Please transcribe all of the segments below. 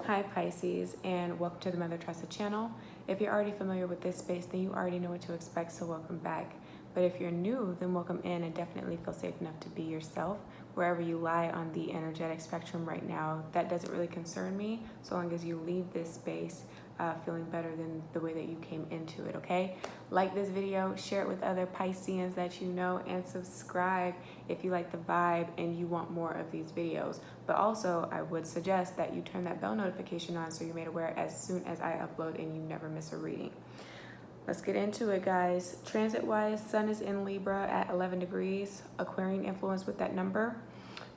Hi Pisces, and welcome to the Mother Tressa channel. If you're already familiar with this space, then you already know what to expect, so welcome back. But if you're new, then welcome in and definitely feel safe enough to be yourself wherever you lie on the energetic spectrum right now. That doesn't really concern me so long as you leave this space feeling better than the way that you came into it, okay? Like this video, share it with other Pisceans that you know, and subscribe if you like the vibe and you want more of these videos. But also, I would suggest that you turn that bell notification on so you're made aware as soon as I upload and you never miss a reading. Let's get into it, guys. Transit-wise, Sun is in Libra at 11 degrees, Aquarian influence with that number.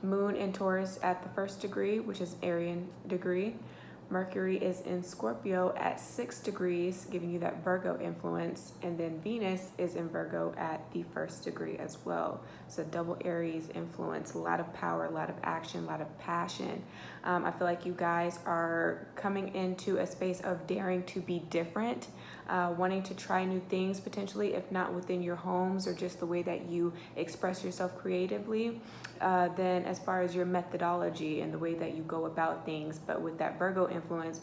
Moon in Taurus at the 1st degree, which is Arian degree. Mercury is in Scorpio at 6 degrees, giving you that Virgo influence. And then Venus is in Virgo at the 1st degree as well. So double Aries influence, a lot of power, a lot of action, a lot of passion. I feel like you guys are coming into a space of daring to be different, wanting to try new things potentially, if not within your homes or just the way that you express yourself creatively. Then as far as your methodology and the way that you go about things, but with that Virgo influence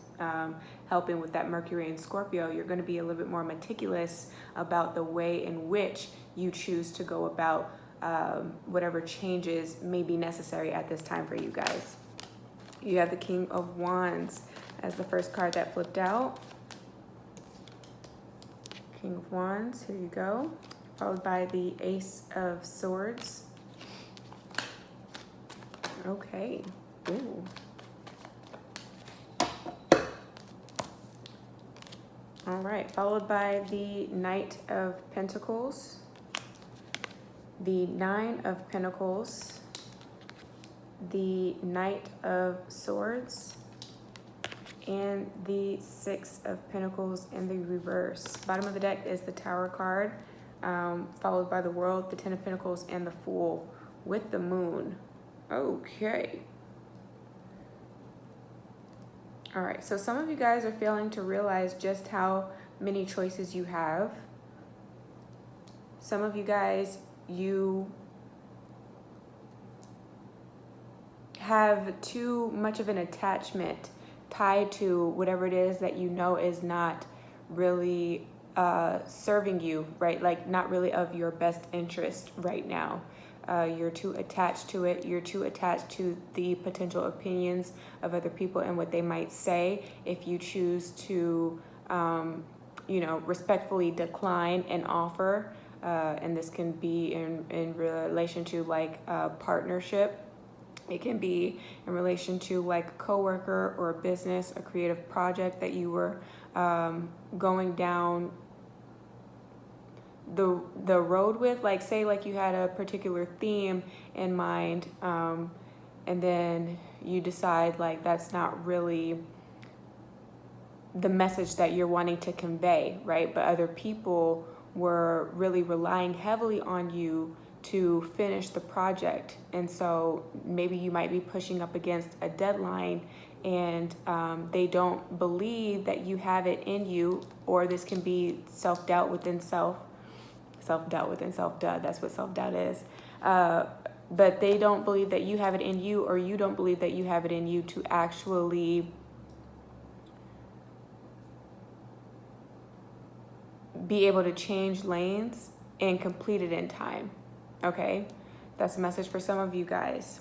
helping with that Mercury and Scorpio, you're going to be a little bit more meticulous about the way in which you choose to go about whatever changes may be necessary at this time for you guys. You have the King of Wands as the first card that flipped out. King of Wands, here you go. Followed by the Ace of Swords. Okay. Ooh. All right, followed by the Knight of Pentacles, the Nine of Pentacles, the Knight of Swords, and the Six of Pentacles in the reverse. Bottom of the deck is the Tower card, followed by the World, the Ten of Pentacles, and the Fool with the Moon. Okay. All right, so some of you guys are failing to realize just how many choices you have. Some of you guys, you have too much of an attachment tied to whatever it is that you know is not really serving you, right? Like not really of your best interest right now. You're too attached to it. You're too attached to the potential opinions of other people and what they might say. If you choose to, respectfully decline an offer, and this can be in relation to like a partnership. It can be in relation to like a coworker or a business, a creative project that you were going down the road with, like say like you had a particular theme in mind, and then you decide like that's not really the message that you're wanting to convey, right? But other people were really relying heavily on you to finish the project, and so maybe you might be pushing up against a deadline, and they don't believe that you have it in you, or this can be self-doubt within self-doubt within self-doubt. That's what self-doubt is. But they don't believe that you have it in you, or you don't believe that you have it in you to actually be able to change lanes and complete it in time. Okay? That's a message for some of you guys.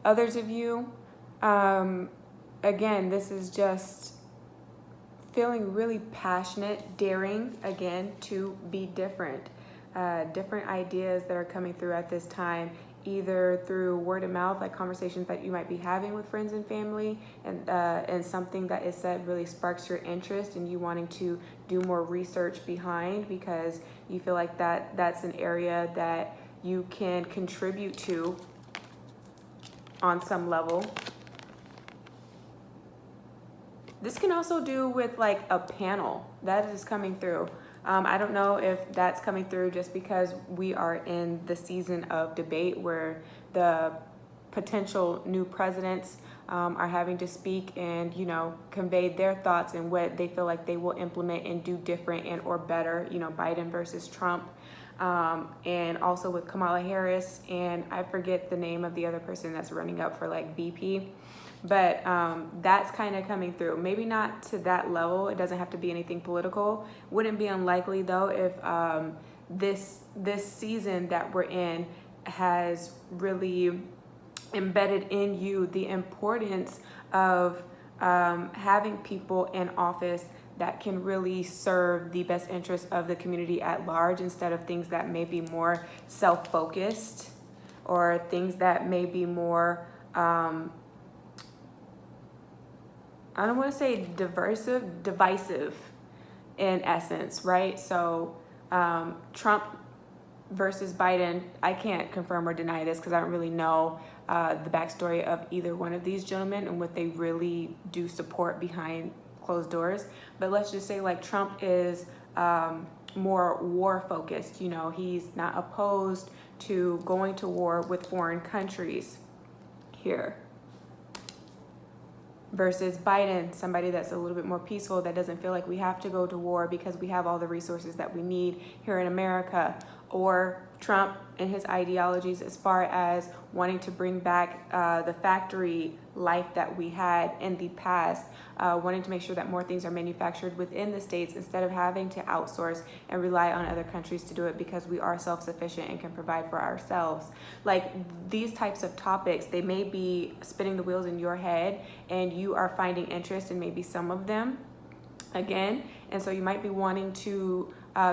Others of you, again, this is just feeling really passionate, daring, again, to be different. Different ideas that are coming through at this time, either through word of mouth, like conversations that you might be having with friends and family, and something that is said really sparks your interest and you wanting to do more research behind because you feel like that's an area that you can contribute to on some level. This can also do with like a panel that is coming through. I don't know if that's coming through just because we are in the season of debate where the potential new presidents are having to speak and, convey their thoughts and what they feel like they will implement and do different and or better, Biden versus Trump. and also with Kamala Harris, and I forget the name of the other person that's running up for like VP. But that's kind of coming through. Maybe not to that level. It doesn't have to be anything political. Wouldn't be unlikely though if this season that we're in has really embedded in you the importance of having people in office that can really serve the best interest of the community at large, instead of things that may be more self-focused, or things that may be more I don't want to say divisive in essence, right? So Trump versus Biden, I can't confirm or deny this because I don't really know the backstory of either one of these gentlemen and what they really do support behind closed doors. But let's just say like Trump is more war focused. You know, he's not opposed to going to war with foreign countries here. Versus Biden, somebody that's a little bit more peaceful, that doesn't feel like we have to go to war because we have all the resources that we need here in America. Or Trump and his ideologies as far as wanting to bring back the factory life that we had in the past, wanting to make sure that more things are manufactured within the states instead of having to outsource and rely on other countries to do it, because we are self-sufficient and can provide for ourselves. Like these types of topics, they may be spinning the wheels in your head and you are finding interest in maybe some of them again. And so you might be wanting to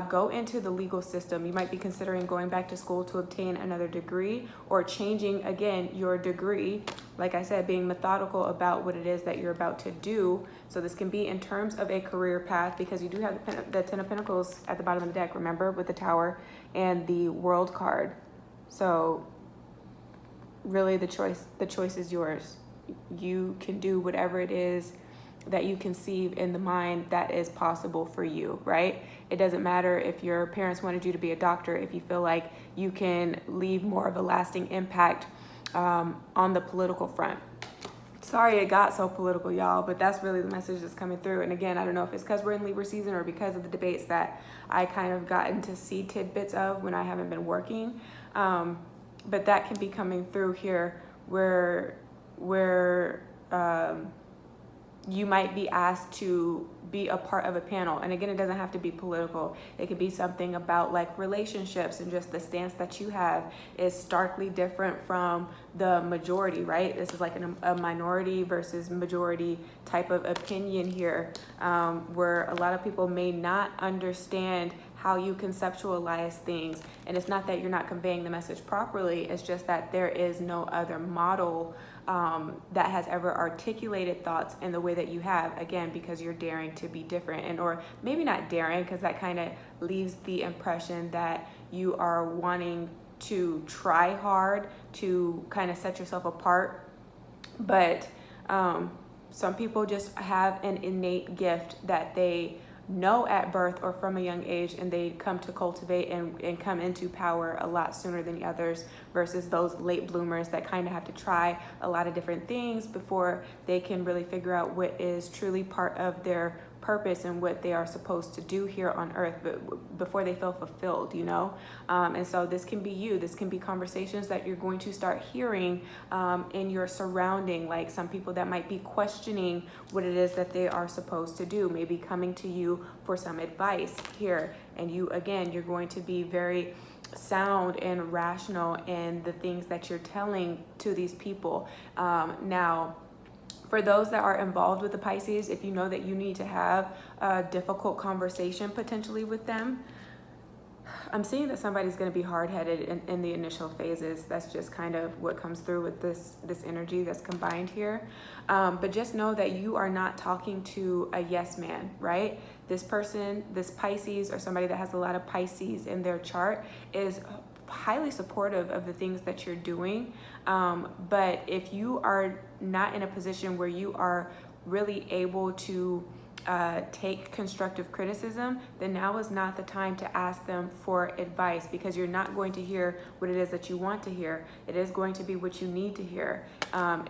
go into the legal system. You might be considering going back to school to obtain another degree, or changing again your degree. Like I said, being methodical about what it is that you're about to do. So this can be in terms of a career path, because you do have the 10 of Pentacles at the bottom of the deck, remember, with the Tower and the World card. So really the choice is yours. You can do whatever it is that you conceive in the mind that is possible for you, right? It doesn't matter if your parents wanted you to be a doctor, if you feel like you can leave more of a lasting impact on the political front. Sorry it got so political, y'all, but that's really the message that's coming through. And again, I don't know if it's because we're in Libra season or because of the debates that I kind of gotten to see tidbits of when I haven't been working. But that can be coming through here where you might be asked to be a part of a panel. And again, it doesn't have to be political. It could be something about like relationships, and just the stance that you have is starkly different from the majority, right? This is like a minority versus majority type of opinion here, where a lot of people may not understand how you conceptualize things. And it's not that you're not conveying the message properly, it's just that there is no other model that has ever articulated thoughts in the way that you have, again, because you're daring to be different. And or maybe not daring, because that kind of leaves the impression that you are wanting to try hard to kind of set yourself apart. But some people just have an innate gift that they know at birth or from a young age, and they come to cultivate and come into power a lot sooner than the others, versus those late bloomers that kind of have to try a lot of different things before they can really figure out what is truly part of their purpose and what they are supposed to do here on earth, but before they feel fulfilled, you know? And so this can be you. This can be conversations that you're going to start hearing in your surrounding, like some people that might be questioning what it is that they are supposed to do, maybe coming to you for some advice here. And you, again, you're going to be very sound and rational in the things that you're telling to these people. Now, for those that are involved with the Pisces, if you know that you need to have a difficult conversation potentially with them, I'm seeing that somebody's going to be hard-headed in the initial phases. That's just kind of what comes through with this energy that's combined here. But just know that you are not talking to a yes man, right? This person, this Pisces, or somebody that has a lot of Pisces in their chart, is highly supportive of the things that you're doing. But if you are not in a position where you are really able to take constructive criticism, then now is not the time to ask them for advice, because you're not going to hear what it is that you want to hear. It is going to be what you need to hear.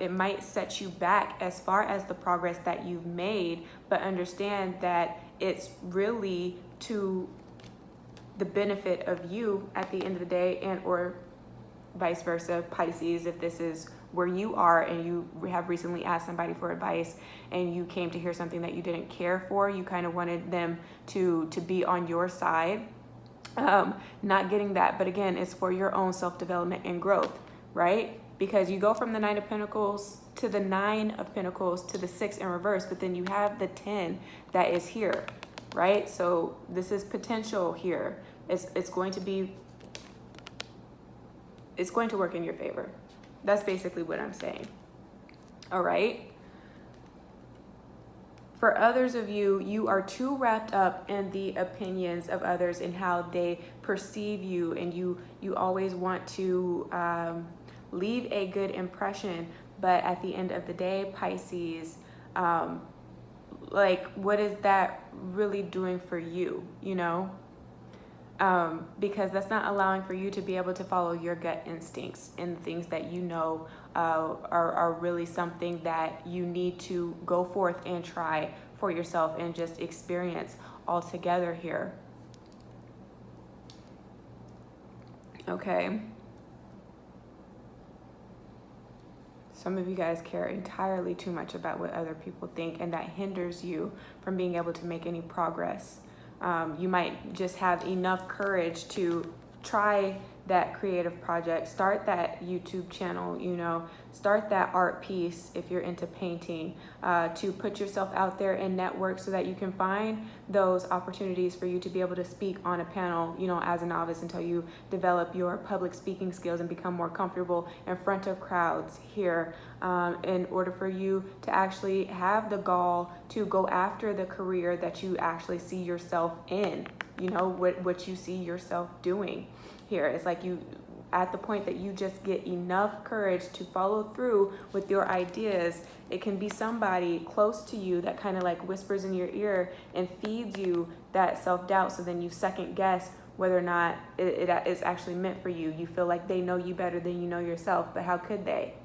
It might set you back as far as the progress that you've made, but understand that it's really to the benefit of you at the end of the day, and or vice versa, Pisces, if this is where you are and you have recently asked somebody for advice and you came to hear something that you didn't care for, you kind of wanted them to be on your side. Not getting that, but again, it's for your own self-development and growth, right? Because you go from the 9 of Pentacles to the 9 of Pentacles to the 6 in reverse, but then you have the 10 that is here, right? So this is potential here. It's going to work in your favor. That's basically what I'm saying. All right. For others of you, you are too wrapped up in the opinions of others and how they perceive you, and you always want to leave a good impression. But at the end of the day, Pisces, like, what is that really doing for you, you know? Because that's not allowing for you to be able to follow your gut instincts and things that you know are really something that you need to go forth and try for yourself and just experience all together here. Okay. Some of you guys care entirely too much about what other people think, and that hinders you from being able to make any progress. You might just have enough courage to try that creative project, start that YouTube channel, you know, start that art piece if you're into painting, to put yourself out there and network so that you can find those opportunities for you to be able to speak on a panel, you know, as a novice, until you develop your public speaking skills and become more comfortable in front of crowds here, in order for you to actually have the gall to go after the career that you actually see yourself in, you know, what you see yourself doing here. It's like you, at the point that you just get enough courage to follow through with your ideas. It can be somebody close to you that kind of like whispers in your ear and feeds you that self-doubt, so then you second guess whether or not it is actually meant for you. You feel like they know you better than you know yourself, but how could they?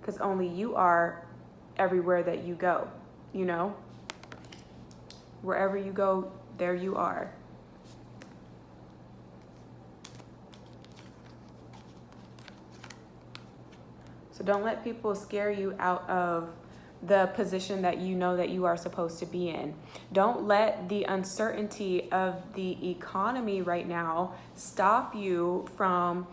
Because only you are everywhere that you go, you know? Wherever you go, there you are. So don't let people scare you out of the position that you know that you are supposed to be in. Don't let the uncertainty of the economy right now stop you from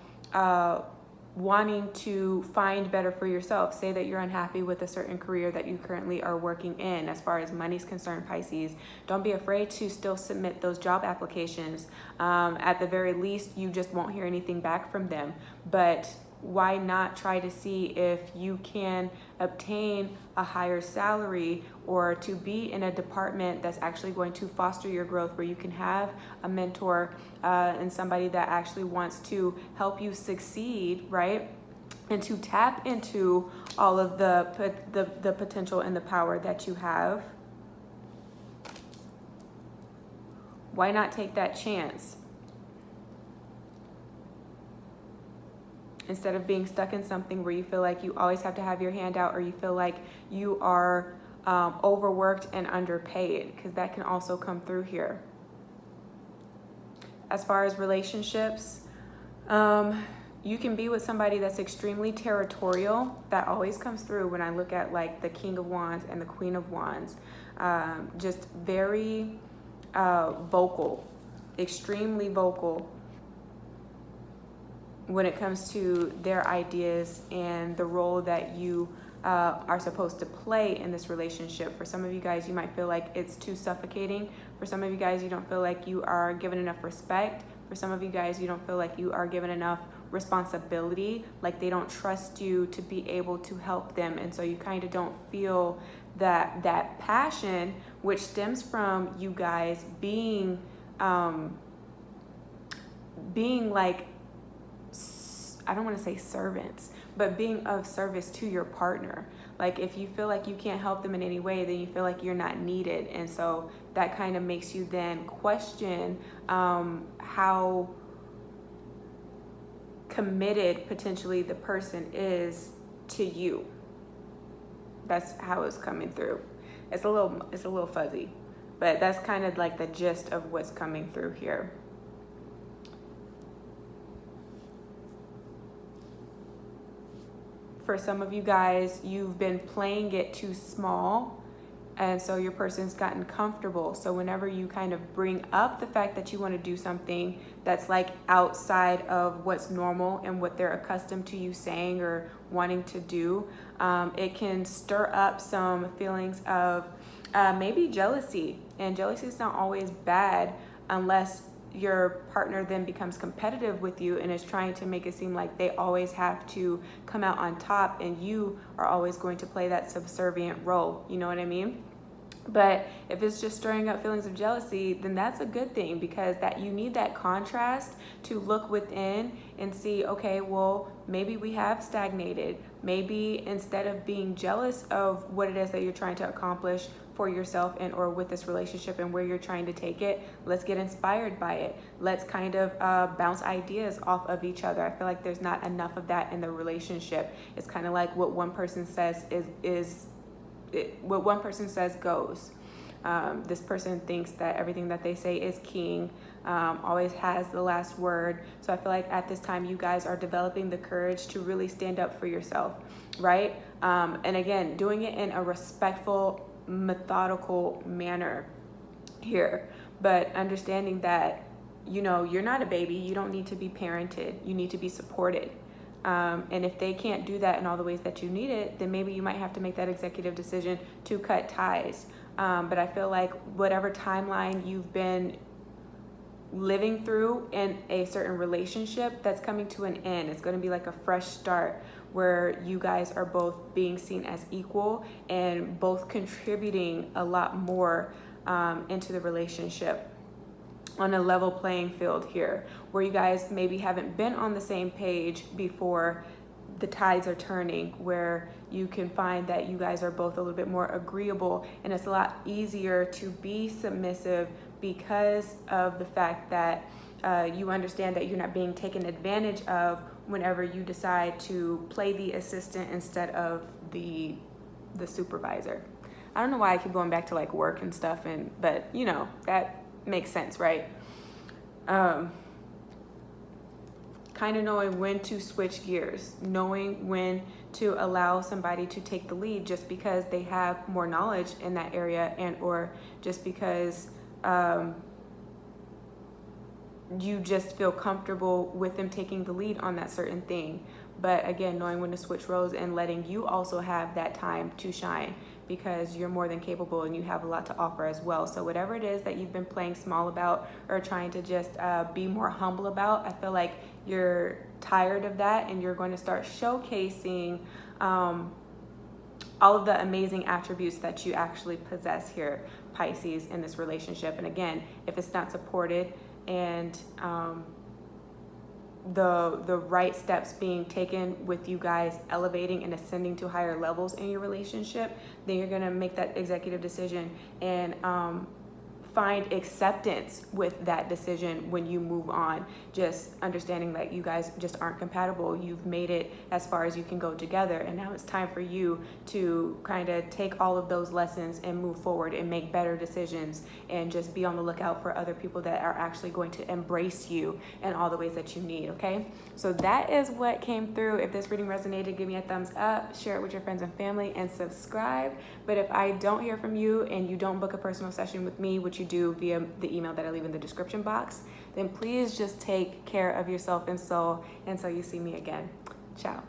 wanting to find better for yourself. Say that you're unhappy with a certain career that you currently are working in. As far as money's concerned, Pisces, don't be afraid to still submit those job applications. At the very least, you just won't hear anything back from them. But why not try to see if you can obtain a higher salary, or to be in a department that's actually going to foster your growth, where you can have a mentor and somebody that actually wants to help you succeed, right? And to tap into all of the potential and the power that you have. Why not take that chance? Instead of being stuck in something where you feel like you always have to have your hand out, or you feel like you are overworked and underpaid, because that can also come through here. As far as relationships, you can be with somebody that's extremely territorial. That always comes through when I look at like the King of Wands and the Queen of Wands. Just very vocal, extremely vocal when it comes to their ideas and the role that you are supposed to play in this relationship. For some of you guys, you might feel like it's too suffocating. For some of you guys, you don't feel like you are given enough respect. For some of you guys, you don't feel like you are given enough responsibility, like they don't trust you to be able to help them. And so you kind of don't feel that passion, which stems from you guys being like, I don't want to say servants, but being of service to your partner. Like if you feel like you can't help them in any way, then you feel like you're not needed. And so that kind of makes you then question how committed potentially the person is to you. That's how it's coming through. It's a little fuzzy, but that's kind of like the gist of what's coming through here. for some of you guys, you've been playing it too small. And so your person's gotten comfortable. So whenever you kind of bring up the fact that you want to do something that's like outside of what's normal and what they're accustomed to you saying or wanting to do, it can stir up some feelings of maybe jealousy. And jealousy is not always bad unless your partner then becomes competitive with you and is trying to make it seem like they always have to come out on top and you are always going to play that subservient role. You know what I mean? But if it's just stirring up feelings of jealousy, then that's a good thing, because that you need that contrast to look within and see, okay, well, maybe we have stagnated. Maybe instead of being jealous of what it is that you're trying to accomplish for yourself and or with this relationship and where you're trying to take it, let's get inspired by it. Let's kind of bounce ideas off of each other. I feel like there's not enough of that in the relationship. It's kind of like what one person says what one person says goes. This person thinks that everything that they say is king, always has the last word. So I feel like at this time you guys are developing the courage to really stand up for yourself, right? And again, doing it in a respectful, methodical manner here, but understanding that, you know, you're not a baby. You don't need to be parented. You need to be supported. And if they can't do that in all the ways that you need it, then maybe you might have to make that executive decision to cut ties. But I feel like whatever timeline you've been living through in a certain relationship, that's coming to an end. It's going to be like a fresh start where you guys are both being seen as equal and both contributing a lot more into the relationship on a level playing field here, where you guys maybe haven't been on the same page before. The tides are turning, where you can find that you guys are both a little bit more agreeable, and it's a lot easier to be submissive because of the fact that you understand that you're not being taken advantage of whenever you decide to play the assistant instead of the supervisor. I don't know why I keep going back to like work and stuff, but you know, that makes sense, right? Kind of knowing when to switch gears, knowing when to allow somebody to take the lead just because they have more knowledge in that area, and or just because you just feel comfortable with them taking the lead on that certain thing. But again, knowing when to switch roles and letting you also have that time to shine, because you're more than capable and you have a lot to offer as well. So whatever it is that you've been playing small about or trying to just be more humble about, I feel like you're tired of that and you're going to start showcasing all of the amazing attributes that you actually possess here, Pisces, in this relationship. And again, if it's not supported and the right steps being taken with you guys elevating and ascending to higher levels in your relationship, then you're gonna make that executive decision and find acceptance with that decision when you move on. Just understanding that you guys just aren't compatible. You've made it as far as you can go together, and now it's time for you to kind of take all of those lessons and move forward and make better decisions, and just be on the lookout for other people that are actually going to embrace you in all the ways that you need. Okay, so that is what came through. If this reading resonated, give me a thumbs up, share it with your friends and family, and subscribe. But if I don't hear from you and you don't book a personal session with me, which you do via the email that I leave in the description box, then please just take care of yourself and soul until you see me again. Ciao.